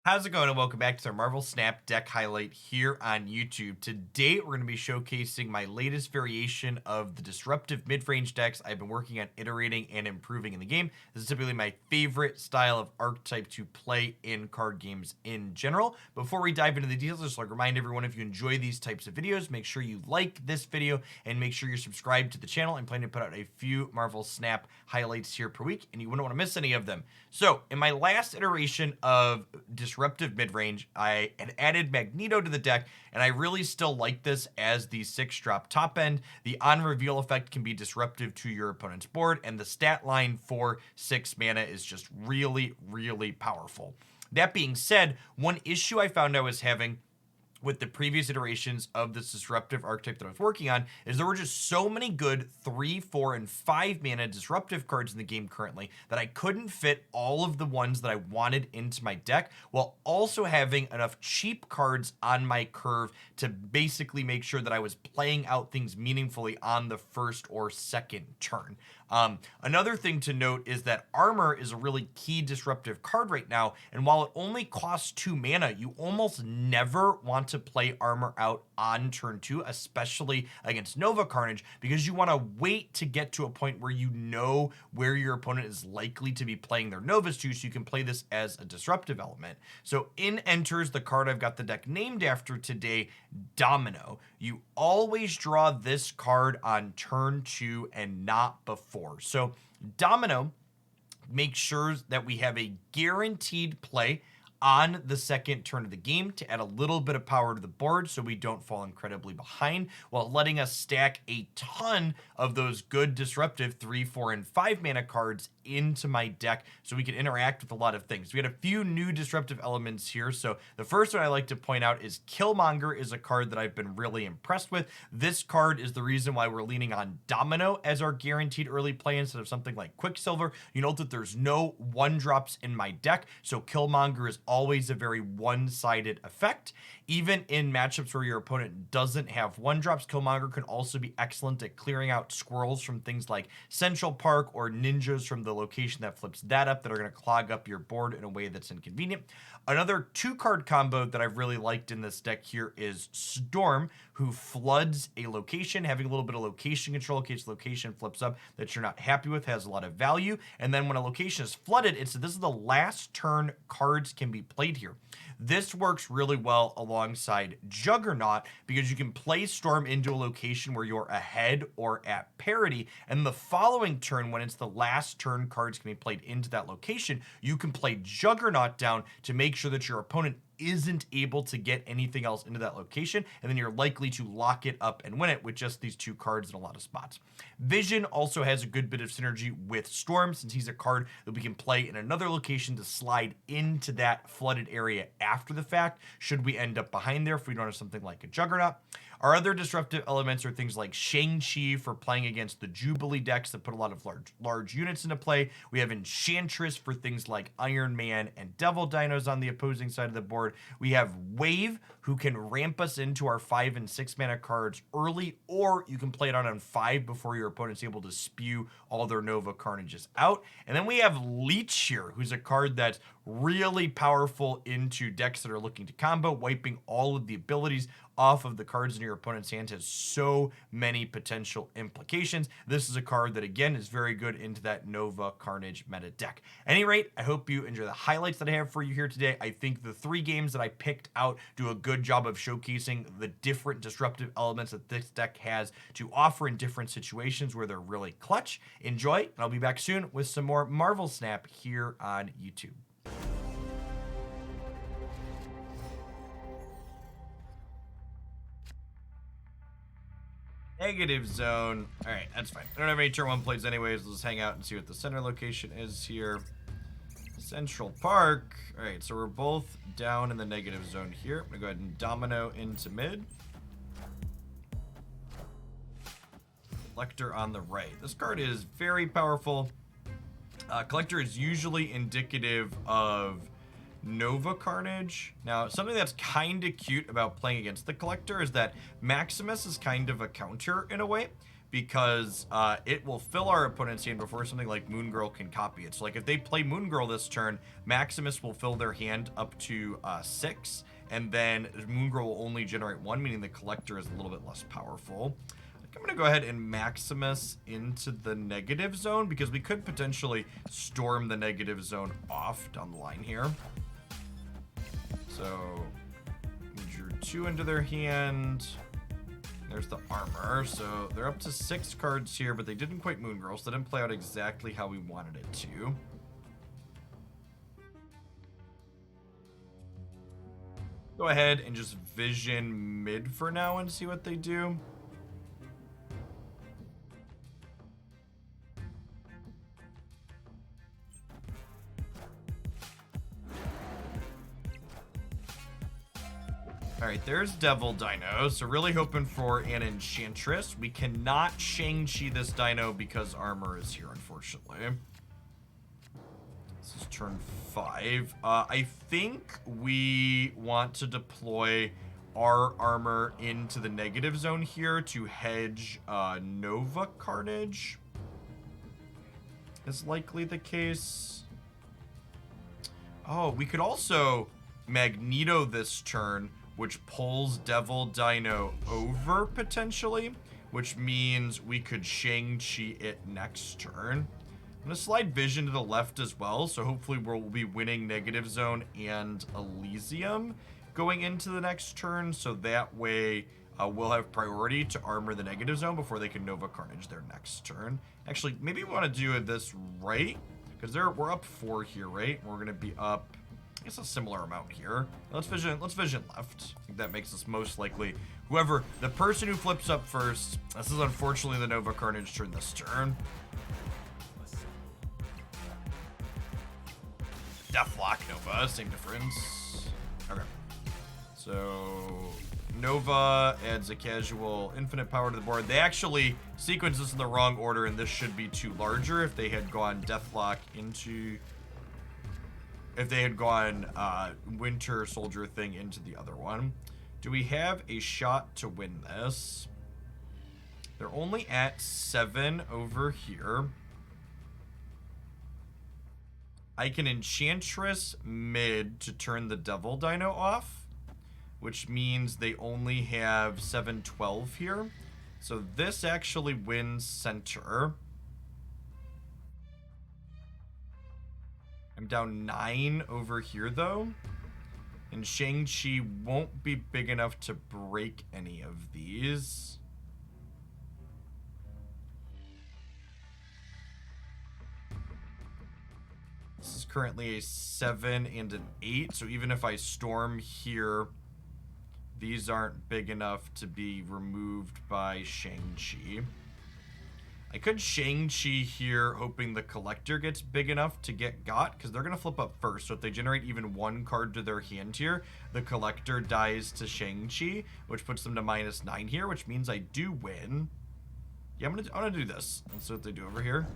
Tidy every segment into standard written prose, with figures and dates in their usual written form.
How's it going, and welcome back to our Marvel Snap deck highlight here on YouTube. Today we're going to be showcasing my latest variation of the disruptive mid-range decks I've been working on iterating and improving in the game. This is typically my favorite style of archetype to play in card games in general. Before we dive into the details, just like remind everyone, if you enjoy these types of videos, make sure you like this video and make sure you're subscribed to the channel. I'm planning to put out a few Marvel Snap highlights here per week, and you wouldn't want to miss any of them. So in my last iteration of disruptive midrange, I had added Magneto to the deck, and I really still like this as the 6-drop top end. The on reveal effect can be disruptive to your opponent's board, and the stat line for 6 mana is just really, really powerful. That being said, one issue I found I was having with the previous iterations of this disruptive archetype that I was working on is there were just so many good 3, 4, and 5 mana disruptive cards in the game currently that I couldn't fit all of the ones that I wanted into my deck, while also having enough cheap cards on my curve to basically make sure that I was playing out things meaningfully on the first or second turn. Another thing to note is that armor is a really key disruptive card right now, and while it only costs 2 mana, you almost never want to play armor out on turn 2, especially against Nova Carnage, because you want to wait to get to a point where you know where your opponent is likely to be playing their Novas to, so you can play this as a disruptive element. So in enters the card I've got the deck named after today, Domino. You always draw this card on turn 2 and not before. So Domino makes sure that we have a guaranteed play on the second turn of the game to add a little bit of power to the board so we don't fall incredibly behind, while letting us stack a ton of those good disruptive 3, 4, and 5 mana cards into my deck so we can interact with a lot of things. We had a few new disruptive elements here. So the first one I like to point out is Killmonger is a card that I've been really impressed with. This card is the reason why we're leaning on Domino as our guaranteed early play instead of something like Quicksilver. You note that there's no 1-drops in my deck, so Killmonger is always a very one-sided effect. Even in matchups where your opponent doesn't have 1-drops, Killmonger can also be excellent at clearing out squirrels from things like Central Park or ninjas from the location that flips that up that are going to clog up your board in a way that's inconvenient. Another 2-card combo that I've really liked in this deck here is Storm, who floods a location. Having a little bit of location control in case location flips up that you're not happy with has a lot of value. And then when a location is flooded, this is the last turn cards can be played here. This works really well alongside Juggernaut because you can play Storm into a location where you're ahead or at parity, and the following turn, when it's the last turn cards can be played into that location, you can play Juggernaut down to make sure that your opponent isn't able to get anything else into that location, and then you're likely to lock it up and win it with just these 2 cards in a lot of spots. Vision also has a good bit of synergy with Storm, since he's a card that we can play in another location to slide into that flooded area after the fact, should we end up behind there if we don't have something like a Juggernaut. Our other disruptive elements are things like Shang-Chi for playing against the Jubilee decks that put a lot of large units into play. We have Enchantress for things like Iron Man and Devil Dinos on the opposing side of the board. We have Wave, who can ramp us into our 5 and 6 mana cards early, or you can play it on 5 before your opponent's able to spew all their Nova Carnages out. And then we have Leech here, who's a card that's really powerful into decks that are looking to combo. Wiping all of the abilities off of the cards in your opponent's hand has so many potential implications. This is a card that, again, is very good into that Nova Carnage meta deck. At any rate, I hope you enjoy the highlights that I have for you here today. I think the 3 games that I picked out do a good job of showcasing the different disruptive elements that this deck has to offer in different situations where they're really clutch. Enjoy, and I'll be back soon with some more Marvel Snap here on YouTube. Negative zone. All right, that's fine. I don't have any turn 1 plays anyways. Let's hang out and see what the center location is here. Central Park. All right, so we're both down in the negative zone here. I'm gonna go ahead and Domino into mid. Collector on the right. This card is very powerful. Collector is usually indicative of Nova Carnage. Now, something that's kind of cute about playing against the Collector is that Maximus is kind of a counter in a way, because it will fill our opponent's hand before something like Moon Girl can copy it. So like if they play Moon Girl this turn, Maximus will fill their hand up to 6, and then Moon Girl will only generate 1, meaning the Collector is a little bit less powerful. I'm going to go ahead and Maximus into the negative zone, because we could potentially storm the negative zone off down the line here. So we drew 2 into their hand. There's the armor. So they're up to 6 cards here, but they didn't quite Moon Girl, so that didn't play out exactly how we wanted it to. Go ahead and just vision mid for now and see what they do. Alright, there's Devil Dino, so really hoping for an Enchantress. We cannot Shang-Chi this Dino because armor is here, unfortunately. This is turn 5. I think we want to deploy our armor into the negative zone here to hedge Nova Carnage. Is likely the case. Oh, we could also Magneto this turn, which pulls Devil Dino over, potentially, which means we could Shang-Chi it next turn. I'm going to slide Vision to the left as well, so hopefully we'll be winning Negative Zone and Elysium going into the next turn, so that way we'll have priority to armor the Negative Zone before they can Nova Carnage their next turn. Actually, maybe we want to do this right, because we're up 4 here, right? We're going to be up, I guess, a similar amount here. Let's vision left. I think that makes us most likely. The person who flips up first, this is unfortunately the Nova Carnage turn this turn. Deathlock Nova, same difference. Okay. So Nova adds a casual infinite power to the board. They actually sequenced this in the wrong order, and this should be 2 larger if they had gone Deathlock into... If they had gone Winter Soldier thing into the other one. Do we have a shot to win this? They're only at 7 over here. I can Enchantress mid to turn the Devil Dino off, which means they only have 7-12 here. So this actually wins center. I'm down 9 over here, though. And Shang-Chi won't be big enough to break any of these. This is currently a 7 and an 8. So even if I storm here, these aren't big enough to be removed by Shang-Chi. I could Shang-Chi here, hoping the Collector gets big enough to get got, because they're going to flip up first. So if they generate even 1 card to their hand here, the Collector dies to Shang-Chi, which puts them to -9 here, which means I do win. Yeah, I'm gonna do this. Let's see what they do over here.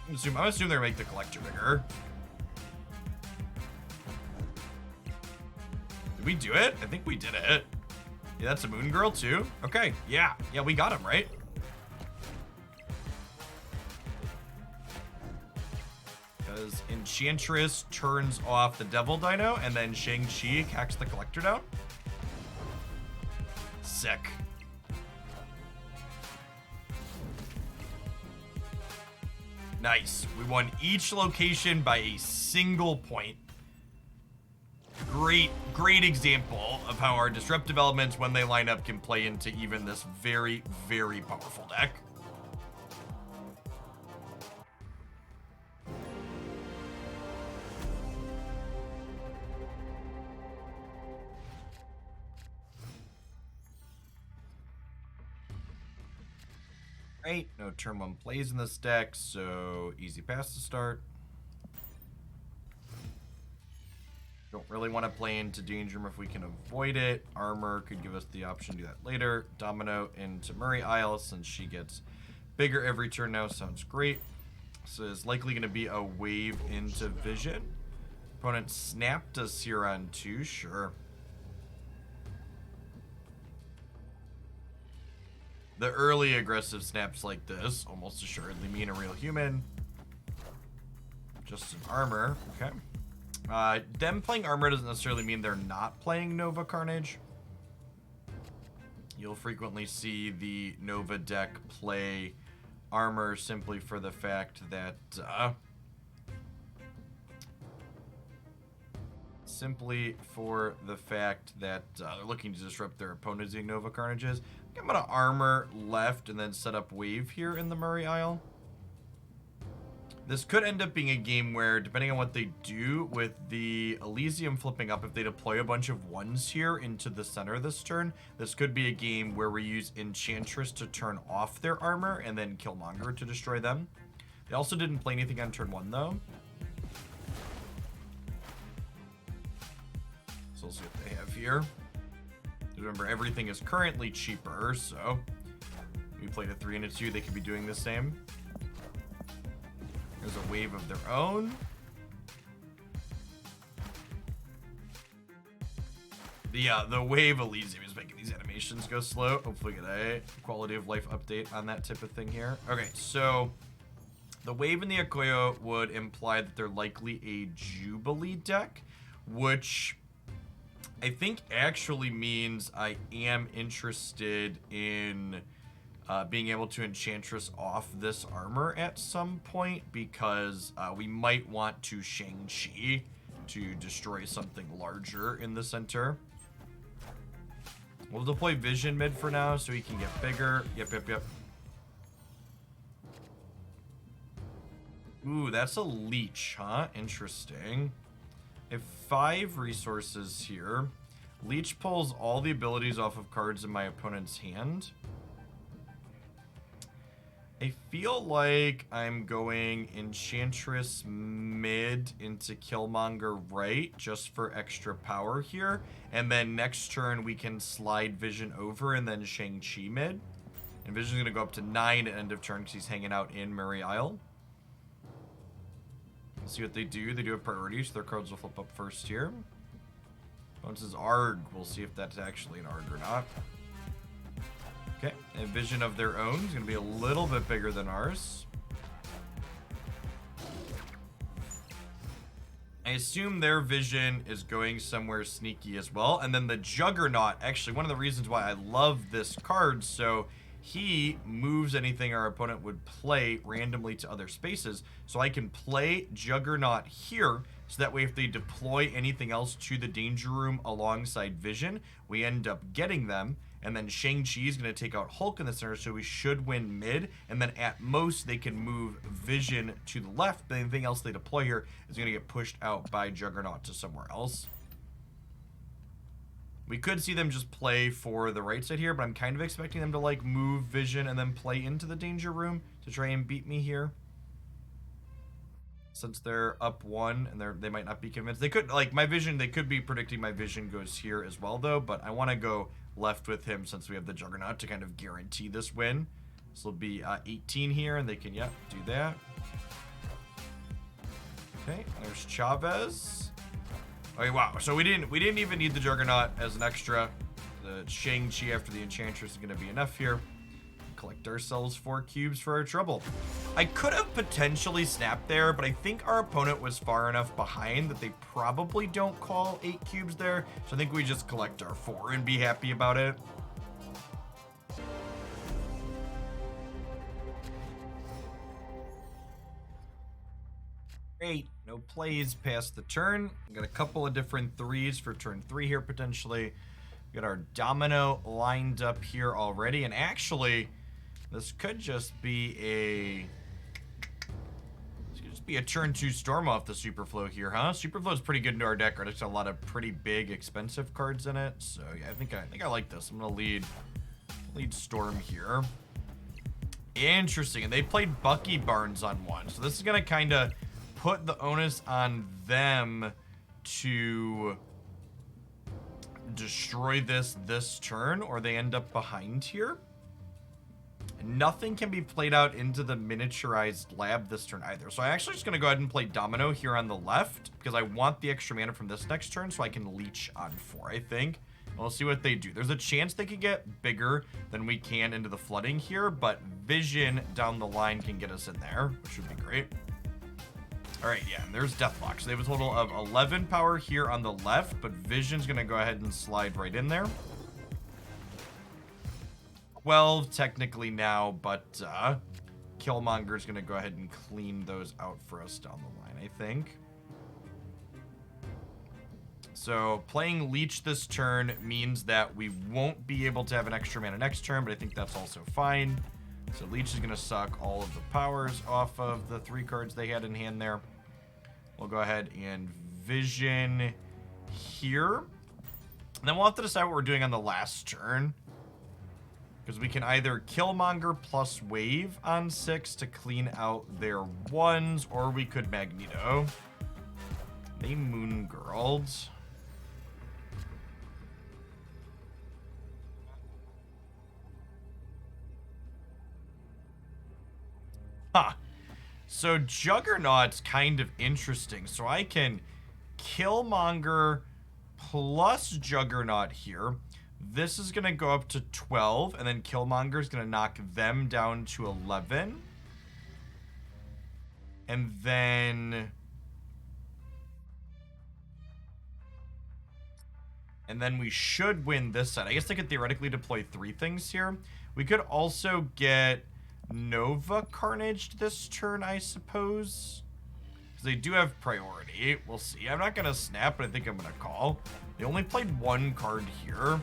I'm gonna assume they're gonna make the Collector bigger. Did we do it? I think we did it. Yeah, that's a Moon Girl too. Okay, yeah, we got him, right? Because Enchantress turns off the Devil Dino, and then Shang-Chi hacks the Collector down. Sick. Nice. We won each location by a single point. Great example of how our disruptive elements, when they line up, can play into even this very, very powerful deck. Right, no turn 1 plays in this deck, so easy pass to start. Don't really want to play into Danger Room if we can avoid it. Armor could give us the option to do that later. Domino into Murray Isle, since she gets bigger every turn now. Sounds great. So it's likely going to be a wave into Vision. Opponent snapped us here on 2, sure. The early aggressive snaps like this almost assuredly mean a real human. Just an armor. Okay. Them playing armor doesn't necessarily mean they're not playing Nova Carnage. You'll frequently see the Nova deck play armor simply for the fact that they're looking to disrupt their opponents using Nova Carnages. I'm gonna armor left and then set up wave here in the Murray Isle. This could end up being a game where, depending on what they do with the Elysium flipping up, if they deploy a bunch of ones here into the center this turn, this could be a game where we use Enchantress to turn off their armor and then Killmonger to destroy them. They also didn't play anything on turn 1, though. So we'll see what they have here. Remember, everything is currently cheaper, so we played a 3 and a 2. They could be doing the same. There's a wave of their own. The wave Elysium is making these animations go slow. Hopefully get a quality of life update on that type of thing here. Okay, so the wave in the Okoyo would imply that they're likely a Jubilee deck, which I think actually means I am interested in being able to Enchantress off this armor at some point, because we might want to Shang-Chi to destroy something larger in the center. We'll deploy Vision mid for now so he can get bigger. Yep. Ooh, that's a leech, huh? Interesting. I have 5 resources here. Leech pulls all the abilities off of cards in my opponent's hand. I feel like I'm going Enchantress mid into Killmonger right, just for extra power here. And then next turn we can slide Vision over and then Shang-Chi mid. And Vision's going to go up to 9 at end of turn because he's hanging out in Murray Isle. Let's see what they do. They do have priority, so their cards will flip up first here. Once is Arg. We'll see if that's actually an Arg or not. Okay, and Vision of their own is going to be a little bit bigger than ours. I assume their Vision is going somewhere sneaky as well. And then the Juggernaut, actually one of the reasons why I love this card, so he moves anything our opponent would play randomly to other spaces. So I can play Juggernaut here, so that way if they deploy anything else to the Danger Room alongside Vision, we end up getting them. And then Shang-Chi is going to take out Hulk in the center, so we should win mid. And then at most, they can move Vision to the left. But anything else they deploy here is going to get pushed out by Juggernaut to somewhere else. We could see them just play for the right side here, but I'm kind of expecting them to like move Vision and then play into the Danger Room to try and beat me here. Since they're up 1 and they might not be convinced. They could, like, my Vision, they could be predicting my Vision goes here as well, though. But I want to go left with him since we have the Juggernaut to kind of guarantee this win. This will be 18 here, and they can, yep, do that. Okay, there's Chavez. Okay, wow. So we didn't even need the Juggernaut as an extra. The Shang-Chi after the Enchantress is going to be enough here. Collect ourselves 4 cubes for our trouble. I could have potentially snapped there, but I think our opponent was far enough behind that they probably don't call 8 cubes there. So I think we just collect our 4 and be happy about it. Great, no plays past the turn. We got a couple of different 3s for turn 3 here potentially. We got our Domino lined up here already, and actually this could just be a turn 2 Storm off the Superflow here, huh? Superflow is pretty good into our deck. Our deck's got a lot of pretty big, expensive cards in it. So yeah, I think I like this. I'm gonna lead Storm here. Interesting, and they played Bucky Barnes on 1, so this is gonna kind of put the onus on them to destroy this turn, or they end up behind here. Nothing can be played out into the miniaturized lab this turn either. So I'm actually just going to go ahead and play Domino here on the left, because I want the extra mana from this next turn so I can leech on 4, I think. We'll see what they do. There's a chance they could get bigger than we can into the flooding here, but vision down the line can get us in there, which would be great. All right, yeah, and there's Deathlock. So they have a total of 11 power here on the left, but vision's going to go ahead and slide right in there. 12 technically now, but Killmonger's going to go ahead and clean those out for us down the line, I think. So playing Leech this turn means that we won't be able to have an extra mana next turn, but I think that's also fine. So Leech is going to suck all of the powers off of the 3 cards they had in hand there. We'll go ahead and vision here. And then we'll have to decide what we're doing on the last turn. Because we can either Killmonger plus Wave on 6 to clean out their 1s, or we could Magneto. They Moon Girls. Huh. So Juggernaut's kind of interesting. So I can Killmonger plus Juggernaut here. This is going to go up to 12, and then Killmonger's going to knock them down to 11. And then... we should win this side. I guess I could theoretically deploy 3 things here. We could also get Nova Carnaged this turn, I suppose. Because they do have priority. We'll see. I'm not going to snap, but I think I'm going to call. They only played 1 card here.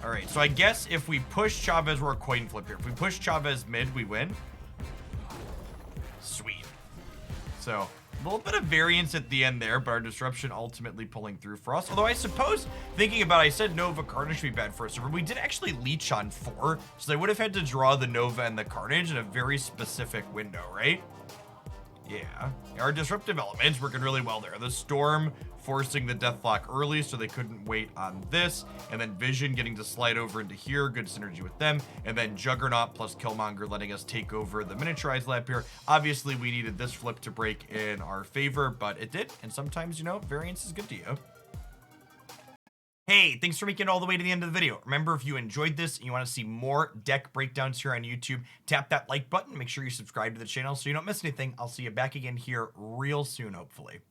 Alright, so I guess if we push Chavez, we're a coin flip here. If we push Chavez mid, we win. Sweet. So, a little bit of variance at the end there, but our disruption ultimately pulling through for us. Although I suppose, thinking about it, I said Nova Carnage should be bad for us. But we did actually leech on 4, so they would have had to draw the Nova and the Carnage in a very specific window, right? Yeah. Our disruptive elements working really well there. The Storm forcing the Deathlock early so they couldn't wait on this. And then Vision getting to slide over into here. Good synergy with them. And then Juggernaut plus Killmonger letting us take over the miniaturized lab here. Obviously, we needed this flip to break in our favor, but it did. And sometimes, you know, variance is good to you. Hey, thanks for making it all the way to the end of the video. Remember, if you enjoyed this and you want to see more deck breakdowns here on YouTube, tap that like button. Make sure you subscribe to the channel so you don't miss anything. I'll see you back again here real soon, hopefully.